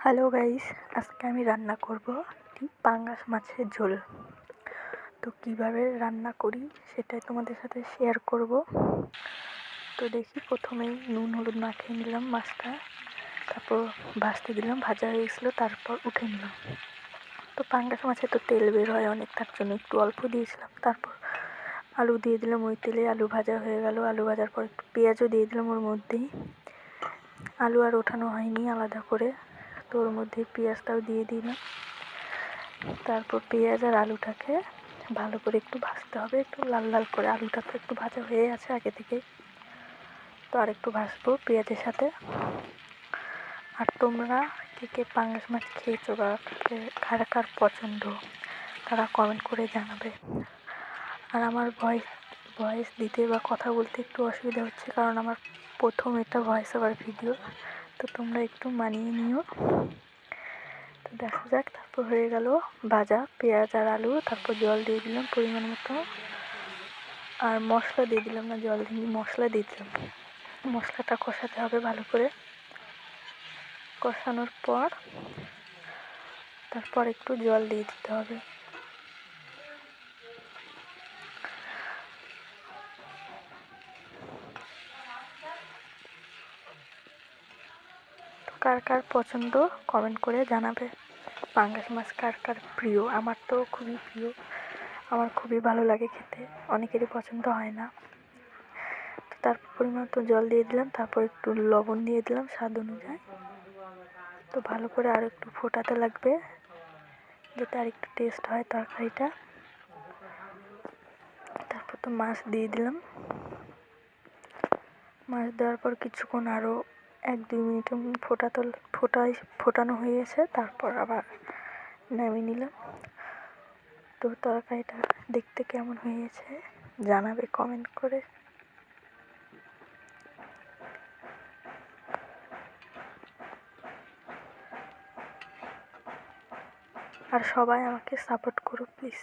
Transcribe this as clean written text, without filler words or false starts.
Hello guys, আজকে আমি রান্না করব পাঙ্গাস মাছের ঝোল। তো কিভাবে রান্না করি সেটাই তোমাদের সাথে শেয়ার করব। তো দেখি, প্রথমেই নুন হলুদ মাখিয়ে নিলাম মাছটা, তারপর ভাজতে দিলাম, ভাজা হয়ে গেছিলো, তারপর উঠে নিলাম। তো পাঙ্গাস মাছে তো তেল বের হয় অনেক, তার জন্য একটু অল্প দিয়েছিলাম। তারপর আলু দিয়ে দিলাম, ওই তেলে আলু ভাজা হয়ে গেল। আলু ভাজার পর একটু পেঁয়াজও দিয়ে দিলাম ওর মধ্যেই। আলু আর ওঠানো হয়নি আলাদা করে, তো ওর মধ্যে পেঁয়াজটাও দিয়ে দিলাম। তারপর পেঁয়াজ আর আলুটাকে ভালো করে একটু ভাজতে হবে, একটু লাল লাল করে। আলুটা তো একটু ভাজা হয়ে আছে আগে থেকে, তো আর একটু ভাজবো পেঁয়াজের সাথে। আর তোমরা কে কে পাঙ্গাস মাছ খেয়েছো বা কার কার পছন্দ তারা কমেন্ট করে জানাবে। আর আমার ভয়েস দিতে বা কথা বলতে একটু অসুবিধা হচ্ছে, কারণ আমার প্রথম এটা ভয়েস ওভার ভিডিও, তো তোমরা একটু মানিয়ে নিও। তো দেখা যাক। তারপর হয়ে গেল ভাজা পেঁয়াজ আর আলু, তারপর জল দিয়ে দিলাম পরিমাণ মতো, আর মশলা দিয়ে দিলাম, না জল দিয়ে মশলা দিয়ে দিলাম। মশলাটা কষাতে হবে ভালো করে। কষানোর পর তারপর একটু জল দিয়ে দিতে হবে। কার কার পছন্দ কমেন্ট করে জানাবে। পাঙ্গাস মাছ কার কার প্রিয়? আমার তো খুবই প্রিয়, আমার খুবই ভালো লাগে খেতে, অনেকেরই পছন্দ হয় না। তো তারপর পরিমাণ মতো জল দিয়ে দিলাম, তারপর একটু লবণ দিয়ে দিলাম স্বাদ অনুযায়ী। তো ভালো করে আর একটু ফোটাতে লাগবে, যাতে আর একটু টেস্ট হয় তরকারিটা। তারপর তো মাছ দিয়ে দিলাম। মাছ দেওয়ার পর কিছুক্ষণ আরও 1-2 মিনিট ফোটানো হয়ে গেছে, তারপর আবার নামিয়ে নিলাম। তো তরকারিটা দেখতে কেমন হয়েছে জানাবে কমেন্ট করে। আর সবাই আমাকে সাপোর্ট করো প্লিজ।